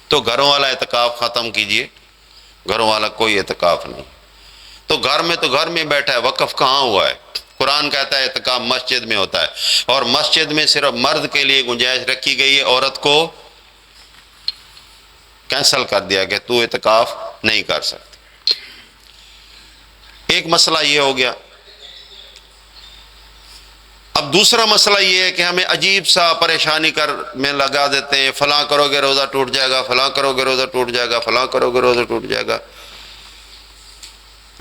تو گھروں والا اعتکاف ختم کیجئے، گھروں والا کوئی اعتکاف نہیں۔ تو گھر میں بیٹھا ہے، وقف کہاں ہوا ہے؟ قرآن کہتا ہے اعتکاف مسجد میں ہوتا ہے، اور مسجد میں صرف مرد کے لیے گنجائش رکھی گئی ہے، عورت کو کینسل کر دیا کہ تو اعتکاف نہیں کر سکتی۔ ایک مسئلہ یہ ہو گیا۔ اب دوسرا مسئلہ یہ ہے کہ ہمیں عجیب سا پریشانی میں لگا دیتے ہیں، فلاں کرو گے روزہ ٹوٹ جائے گا، فلاں کرو گے روزہ ٹوٹ جائے گا، فلاں کرو گے روزہ ٹوٹ جائے گا۔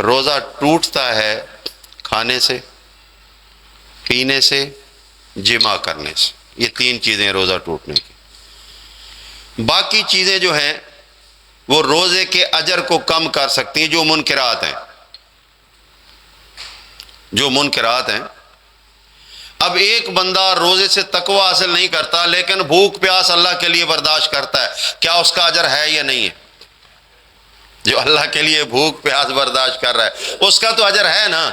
روزہ ٹوٹتا ہے کھانے سے، پینے سے، جمع کرنے سے، یہ تین چیزیں روزہ ٹوٹنے کی۔ باقی چیزیں جو ہیں وہ روزے کے اجر کو کم کر سکتی ہیں، جو منکرات ہیں، جو منکرات ہیں۔ اب ایک بندہ روزے سے تقوی حاصل نہیں کرتا لیکن بھوک پیاس اللہ کے لیے برداشت کرتا ہے، کیا اس کا اجر ہے یا نہیں ہے؟ جو اللہ کے لیے بھوک پیاس برداشت کر رہا ہے اس کا تو اجر ہے نا۔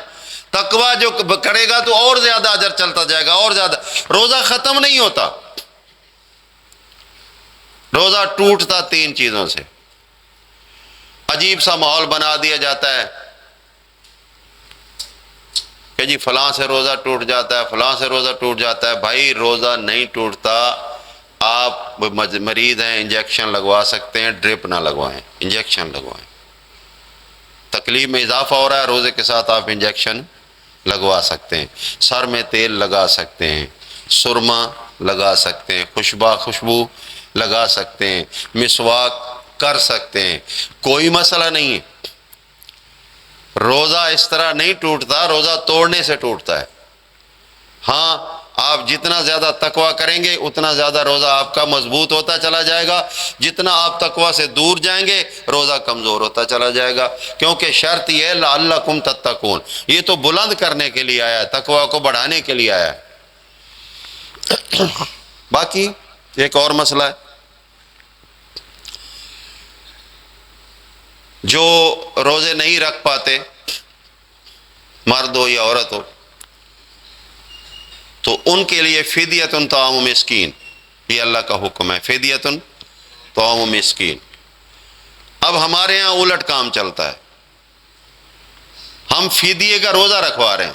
تقوی جو کرے گا تو اور زیادہ اجر چلتا جائے گا، اور زیادہ۔ روزہ ختم نہیں ہوتا، روزہ ٹوٹتا تین چیزوں سے۔ عجیب سا ماحول بنا دیا جاتا ہے کہ جی فلاں سے روزہ ٹوٹ جاتا ہے، فلاں سے روزہ ٹوٹ جاتا ہے۔ بھائی روزہ نہیں ٹوٹتا، آپ مریض ہیں، انجیکشن لگوا سکتے ہیں، ڈرپ نہ لگوائیں، انجیکشن لگوائیں۔ تکلیف میں اضافہ ہو رہا ہے، روزے کے ساتھ آپ انجیکشن لگوا سکتے ہیں، سر میں تیل لگا سکتے ہیں، سرما لگا سکتے ہیں، خوشبو لگا سکتے ہیں، مسواک کر سکتے ہیں، کوئی مسئلہ نہیں ہے۔ روزہ اس طرح نہیں ٹوٹتا، روزہ توڑنے سے ٹوٹتا ہے۔ ہاں آپ جتنا زیادہ تقویٰ کریں گے اتنا زیادہ روزہ آپ کا مضبوط ہوتا چلا جائے گا، جتنا آپ تقویٰ سے دور جائیں گے روزہ کمزور ہوتا چلا جائے گا، کیونکہ شرط یہ ہے لعلکم تتقون، یہ تو بلند کرنے کے لیے آیا ہے، تقویٰ کو بڑھانے کے لیے آیا ہے۔ باقی ایک اور مسئلہ ہے، جو روزے نہیں رکھ پاتے، مرد ہو یا عورت ہو، تو ان کے لیے فدیۃ طعام مسکین، یہ اللہ کا حکم ہے، فدیۃ طعام مسکین۔ اب ہمارے ہاں الٹ کام چلتا ہے، ہم فدیے کا روزہ رکھوا رہے ہیں،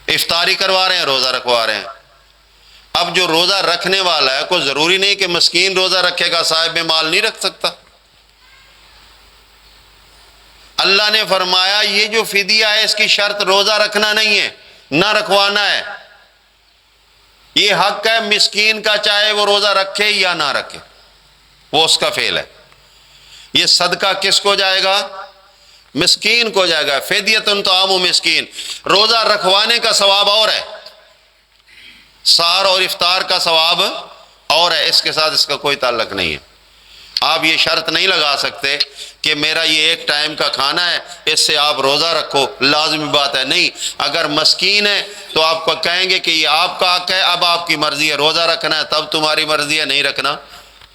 افطاری کروا رہے ہیں، روزہ رکھوا رہے ہیں۔ اب جو روزہ رکھنے والا ہے کوئی ضروری نہیں کہ مسکین روزہ رکھے گا، صاحب مال نہیں رکھ سکتا۔ اللہ نے فرمایا یہ جو فدیہ ہے اس کی شرط روزہ رکھنا نہیں ہے، نہ رکھوانا ہے، یہ حق ہے مسکین کا، چاہے وہ روزہ رکھے یا نہ رکھے، وہ اس کا فعل ہے۔ یہ صدقہ کس کو جائے گا؟ مسکین کو جائے گا، فدیۃ طعام مسکین۔ روزہ رکھوانے کا ثواب اور ہے، سحر اور افطار کا ثواب اور ہے، اس کے ساتھ اس کا کوئی تعلق نہیں ہے۔ آپ یہ شرط نہیں لگا سکتے کہ میرا یہ ایک ٹائم کا کھانا ہے اس سے آپ روزہ رکھو، لازمی بات ہے نہیں۔ اگر مسکین ہے تو آپ کو کہیں گے کہ یہ آپ کا حق ہے، اب آپ کی مرضی ہے، روزہ رکھنا ہے تب تمہاری مرضی ہے، نہیں رکھنا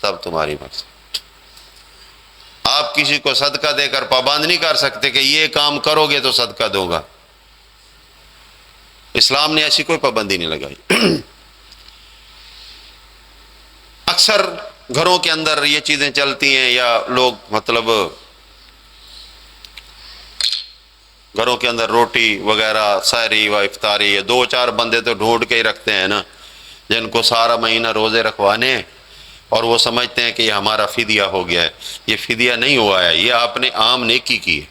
تب تمہاری مرضی۔ آپ کسی کو صدقہ دے کر پابند نہیں کر سکتے کہ یہ کام کرو گے تو صدقہ دوں گا، اسلام نے ایسی کوئی پابندی نہیں لگائی۔ اکثر گھروں کے اندر یہ چیزیں چلتی ہیں، یا لوگ مطلب گھروں کے اندر روٹی وغیرہ سحری و افطاری، یہ 2-4 بندے تو ڈھونڈ کے ہی رکھتے ہیں نا جن کو سارا مہینہ روزے رکھوانے ہیں، اور وہ سمجھتے ہیں کہ یہ ہمارا فدیہ ہو گیا ہے۔ یہ فدیہ نہیں ہوا ہے، یہ آپ نے عام نیکی کی ہے۔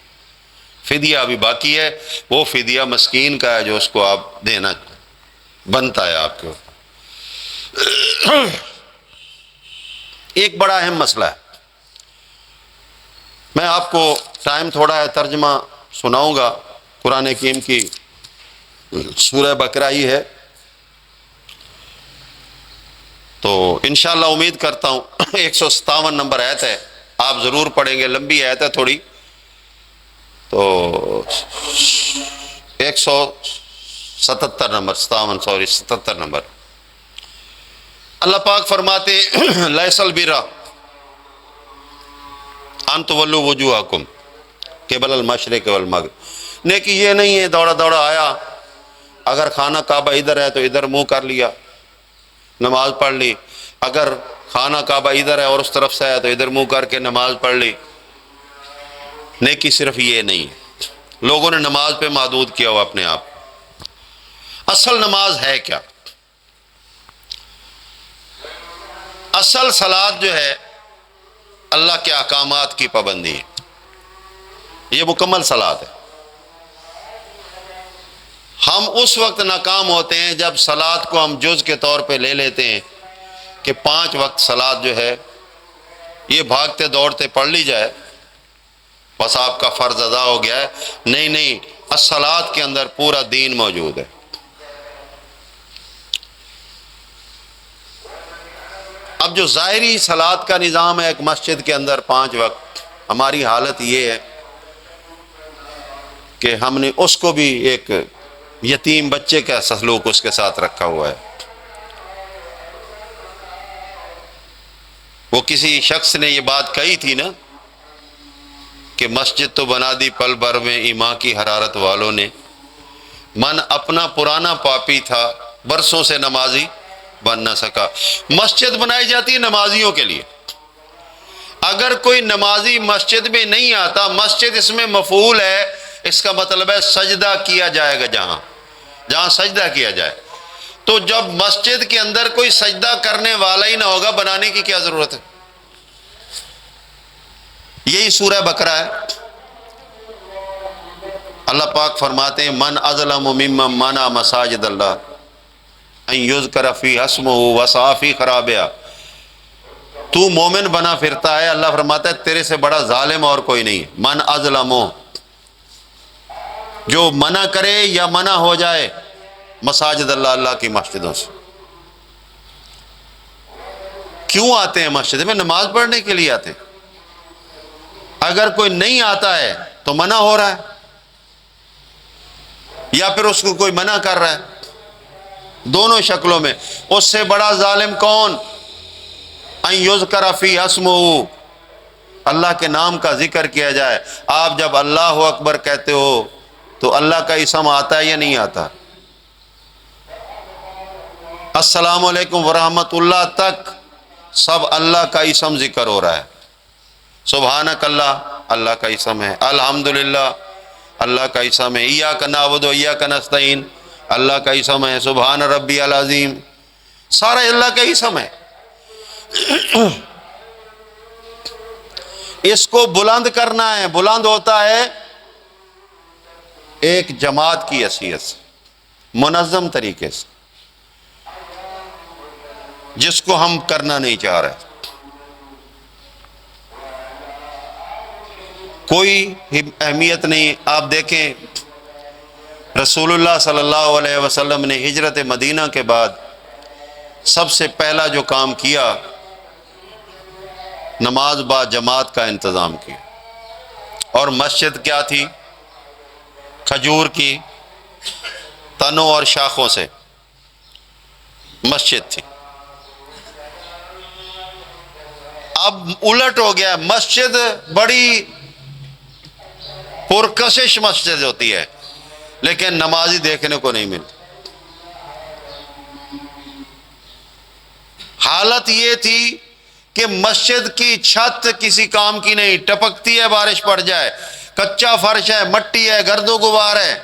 فدیہ ابھی باقی ہے، وہ فدیہ مسکین کا ہے جو اس کو آپ دینا بنتا ہے آپ کو۔ ایک بڑا اہم مسئلہ ہے، میں آپ کو ٹائم تھوڑا ہے ترجمہ سناؤں گا قرآن حکیم کی سورہ بقرہ ہی ہے، تو انشاءاللہ امید کرتا ہوں 157 نمبر آیت ہے، آپ ضرور پڑھیں گے، لمبی آیت ہے تھوڑی، تو 177 نمبر 77 نمبر اللہ پاک فرماتے لیس البر ان تولوا وجوہکم قبل المشرق والمغرب، نیکی یہ نہیں ہے دوڑا دوڑا آیا، اگر خانہ کعبہ ادھر ہے تو ادھر منہ کر لیا، نماز پڑھ لی، اگر خانہ کعبہ ادھر ہے اور اس طرف سے ہے تو ادھر منہ کر کے نماز پڑھ لی۔ نیکی صرف یہ نہیں ہے، لوگوں نے نماز پہ محدود کیا ہوا اپنے آپ۔ اصل نماز ہے کیا؟ اصل صلاۃ جو ہے اللہ کے احکامات کی پابندی ہے، یہ مکمل صلاۃ ہے۔ ہم اس وقت ناکام ہوتے ہیں جب صلاۃ کو ہم جز کے طور پہ لے لیتے ہیں کہ 5 وقت صلاۃ جو ہے یہ بھاگتے دوڑتے پڑھ لی جائے بس آپ کا فرض ادا ہو گیا ہے۔ نہیں نہیں، الصلاۃ کے اندر پورا دین موجود ہے۔ اب جو ظاہری صلاۃ کا نظام ہے ایک مسجد کے اندر 5 وقت، ہماری حالت یہ ہے کہ ہم نے اس کو بھی ایک یتیم بچے کا سلوک اس کے ساتھ رکھا ہوا ہے۔ وہ کسی شخص نے یہ بات کہی تھی نا کہ مسجد تو بنا دی پل بھر میں ایمان کی حرارت والوں نے، من اپنا پرانا پاپی تھا برسوں سے نمازی بن نہ سکا۔ مسجد بنائی جاتی ہے نمازیوں کے لیے، اگر کوئی نمازی مسجد میں نہیں آتا، مسجد اس میں مفعول ہے، اس کا مطلب ہے سجدہ کیا جائے گا، جہاں سجدہ کیا جائے۔ تو جب مسجد کے اندر کوئی سجدہ کرنے والا ہی نہ ہوگا، بنانے کی کیا ضرورت ہے؟ یہی سورہ بقرہ ہے۔ اللہ پاک فرماتے ہیں من اظلم ممن منع مساجد اللہ ان یذکر فی اسمہ وسعی فی خرابہا۔ تو مومن بنا پھرتا ہے، اللہ فرماتا ہے تیرے سے بڑا ظالم اور کوئی نہیں۔ من اظلم، جو منع کرے یا منع ہو جائے مساجد اللہ، اللہ کی مسجدوں سے۔ کیوں آتے ہیں مسجد میں؟ نماز پڑھنے کے لیے آتے ہیں۔ اگر کوئی نہیں آتا ہے تو منع ہو رہا ہے یا پھر اس کو کوئی منع کر رہا ہے، دونوں شکلوں میں۔ اس سے بڑا ظالم کون؟ ان یذکر فی اسمہ، اللہ کے نام کا ذکر کیا جائے۔ آپ جب اللہ اکبر کہتے ہو تو اللہ کا اسم آتا ہے یا نہیں آتا؟ السلام علیکم ورحمۃ اللہ تک سب اللہ کا اسم ذکر ہو رہا ہے۔ سبحانک اللہ، اللہ کا اسم ہے۔ الحمدللہ، اللہ کا اسم ہے۔ ایاک نعبد و ایاک نستعین، اللہ کا اسم ہے۔ سبحان ربی العظیم، سارا اللہ کا اسم ہے۔ اس کو بلند کرنا ہے، بلند ہوتا ہے ایک جماعت کی حیثیت سے، منظم طریقے سے، جس کو ہم کرنا نہیں چاہ رہے۔ کوئی اہمیت نہیں۔ آپ دیکھیں رسول اللہ صلی اللہ علیہ وسلم نے ہجرت مدینہ کے بعد سب سے پہلا جو کام کیا، نماز با جماعت کا انتظام کیا۔ اور مسجد کیا تھی؟ کھجور کی تنوں اور شاخوں سے مسجد تھی۔ اب الٹ ہو گیا، مسجد بڑی پرکشش مسجد ہوتی ہے لیکن نمازی دیکھنے کو نہیں ملتی۔ حالت یہ تھی کہ مسجد کی چھت کسی کام کی نہیں، ٹپکتی ہے بارش پڑ جائے، کچا فرش ہے، مٹی ہے، گرد و غبار ہے،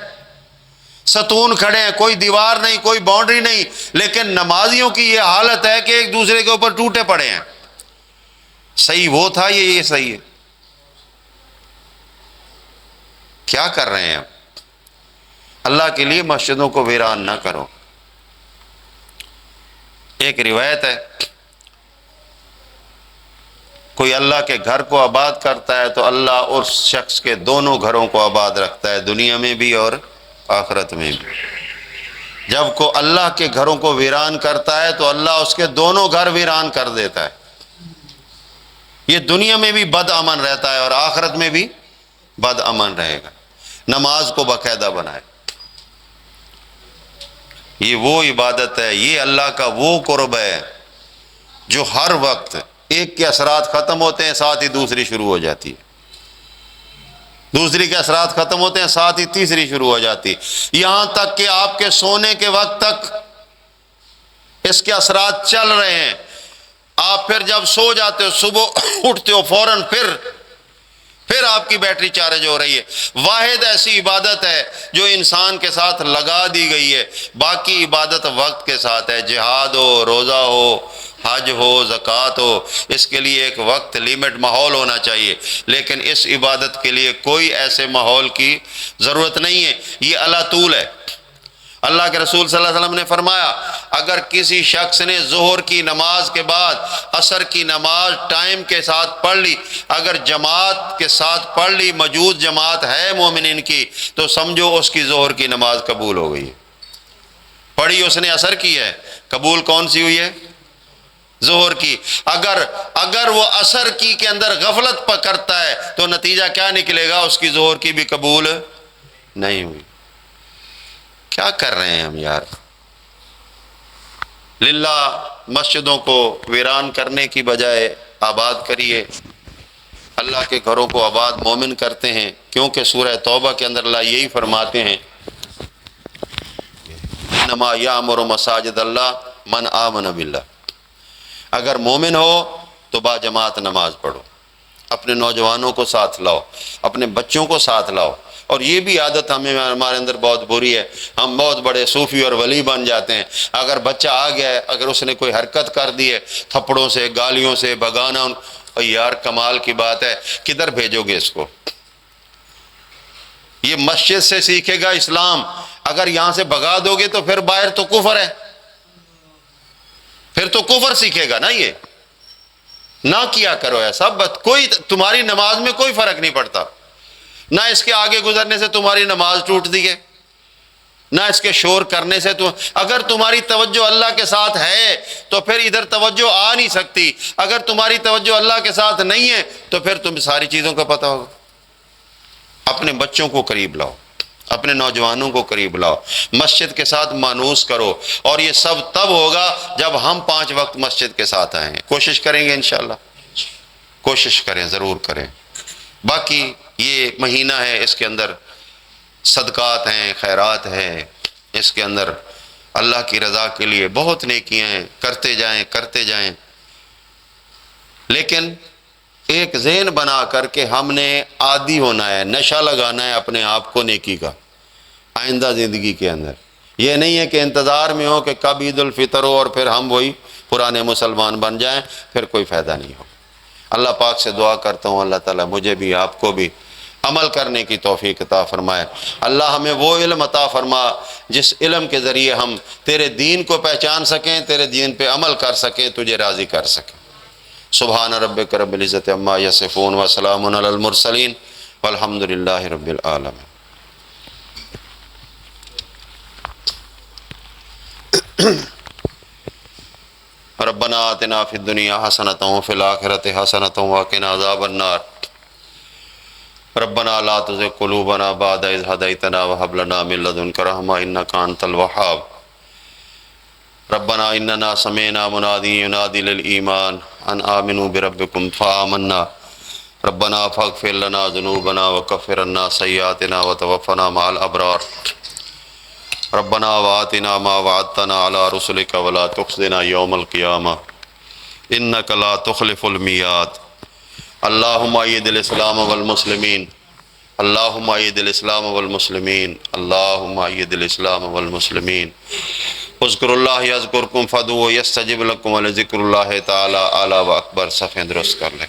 ستون کھڑے ہیں، کوئی دیوار نہیں، کوئی باؤنڈری نہیں، لیکن نمازیوں کی یہ حالت ہے کہ ایک دوسرے کے اوپر ٹوٹے پڑے ہیں۔ صحیح وہ تھا یہ صحیح ہے؟ کیا کر رہے ہیں؟ اللہ کے لیے مسجدوں کو ویران نہ کرو۔ ایک روایت ہے، کوئی اللہ کے گھر کو آباد کرتا ہے تو اللہ اس شخص کے دونوں گھروں کو آباد رکھتا ہے، دنیا میں بھی اور آخرت میں بھی۔ جب کو اللہ کے گھروں کو ویران کرتا ہے تو اللہ اس کے دونوں گھر ویران کر دیتا ہے۔ یہ دنیا میں بھی بد امن رہتا ہے اور آخرت میں بھی بد امن رہے گا۔ نماز کو باقاعدہ بنائے، یہ وہ عبادت ہے، یہ اللہ کا وہ قرب ہے جو ہر وقت ایک کے اثرات ختم ہوتے ہیں ساتھ ہی دوسری شروع ہو جاتی ہے، دوسری کے اثرات ختم ہوتے ہیں ساتھ ہی تیسری شروع ہو جاتی ہے، یہاں تک کہ آپ کے سونے کے وقت تک اس کے اثرات چل رہے ہیں۔ آپ پھر جب سو جاتے ہو، صبح اٹھتے ہو فوراً پھر آپ کی بیٹری چارج ہو رہی ہے۔ واحد ایسی عبادت ہے جو انسان کے ساتھ لگا دی گئی ہے، باقی عبادت وقت کے ساتھ ہے، جہاد ہو، روزہ ہو، حج ہو، زکوٰۃ ہو، اس کے لیے ایک وقت لیمٹ ماحول ہونا چاہیے، لیکن اس عبادت کے لیے کوئی ایسے ماحول کی ضرورت نہیں ہے، یہ اللہ طول ہے۔ اللہ کے رسول صلی اللہ علیہ وسلم نے فرمایا، اگر کسی شخص نے ظہر کی نماز کے بعد عصر کی نماز ٹائم کے ساتھ پڑھ لی، اگر جماعت کے ساتھ پڑھ لی، موجود جماعت ہے مومنین کی، تو سمجھو اس کی ظہر کی نماز قبول ہو گئی ہے۔ پڑھی اس نے عصر کی ہے، قبول کون سی ہوئی ہے؟ ظہر کی۔ اگر وہ عصر کی کے اندر غفلت کرتا ہے تو نتیجہ کیا نکلے گا؟ اس کی ظہر کی بھی قبول نہیں ہوئی۔ کیا کر رہے ہیں ہم یار؟ للہ مسجدوں کو ویران کرنے کی بجائے آباد کریے۔ اللہ کے گھروں کو آباد مومن کرتے ہیں، کیونکہ سورہ توبہ کے اندر اللہ یہی فرماتے ہیں، انما یعمر مساجد اللہ من آمن باللہ۔ اگر مومن ہو تو با جماعت نماز پڑھو، اپنے نوجوانوں کو ساتھ لاؤ، اپنے بچوں کو ساتھ لاؤ۔ اور یہ بھی عادت ہمارے اندر بہت بری ہے، ہم بہت بڑے صوفی اور ولی بن جاتے ہیں۔ اگر بچہ آ گیا ہے، اگر اس نے کوئی حرکت کر دی ہے، تھپڑوں سے، گالیوں سے بھگانا، اور یار کمال کی بات ہے، کدھر بھیجو گے اس کو؟ یہ مسجد سے سیکھے گا اسلام، اگر یہاں سے بھگا دو گے تو پھر باہر تو کفر ہے، پھر تو کفر سیکھے گا نا۔ یہ نہ کیا کرو ایسا، کوئی تمہاری نماز میں کوئی فرق نہیں پڑتا، نہ اس کے آگے گزرنے سے تمہاری نماز ٹوٹتی ہے، نہ اس کے شور کرنے سے۔ اگر تمہاری توجہ اللہ کے ساتھ ہے تو پھر ادھر توجہ آ نہیں سکتی، اگر تمہاری توجہ اللہ کے ساتھ نہیں ہے تو پھر تمہیں ساری چیزوں کا پتہ ہوگا۔ اپنے بچوں کو قریب لاؤ، اپنے نوجوانوں کو قریب لاؤ، مسجد کے ساتھ مانوس کرو، اور یہ سب تب ہوگا جب ہم 5 وقت مسجد کے ساتھ آئیں۔ کوشش کریں گے انشاءاللہ، کوشش کریں، ضرور کریں۔ باقی یہ مہینہ ہے، اس کے اندر صدقات ہیں، خیرات ہیں، اس کے اندر اللہ کی رضا کے لیے بہت نیکیاں ہیں، کرتے جائیں، لیکن ایک ذہن بنا کر کے ہم نے عادی ہونا ہے، نشہ لگانا ہے اپنے آپ کو نیکی کا آئندہ زندگی کے اندر۔ یہ نہیں ہے کہ انتظار میں ہو کہ کب عید الفطر ہو اور پھر ہم وہی پرانے مسلمان بن جائیں، پھر کوئی فائدہ نہیں ہو۔ اللہ پاک سے دعا کرتا ہوں، اللہ تعالیٰ مجھے بھی آپ کو بھی عمل کرنے کی توفیق عطا فرمائے۔ اللہ ہمیں وہ علم عطا فرما جس علم کے ذریعے ہم تیرے دین کو پہچان سکیں، تیرے دین پہ عمل کر سکیں، تجھے راضی کر سکیں۔ سبحان ربک رب العزت عما یصفون وسلام علی المرسلین والحمد للہ رب العالمین۔ ربنا آتنا فی الدنیا حسنۃ وفی الآخرۃ حسنۃ وقنا عذاب النار۔ ربنا لا تزغ قلوبنا بعد إذ هديتنا وهب لنا من لدنك رحمة إنك أنت الوهاب۔ ربنا إننا سمعنا مناديا ينادي للإيمان أن آمنوا بربكم فآمنا۔ ربنا فاغفر لنا ذنوبنا وكفر عنا سيئاتنا وتوفنا مع الأبرار۔ ربنا وآتنا ما وعدتنا على رسلك ولا تخزنا يوم القيامة إنك لا تخلف الميعاد۔ اللهم أيد الإسلام والمسلمين اللہم اید الاسلام والمسلمین، اللہم اید الاسلام والمسلمین۔ اذکر اللہ یذکرکم فدعوہ یستجب لکم ولذکر اللہ تعالی اعلی و اکبر۔ صفحے درست کر لیں۔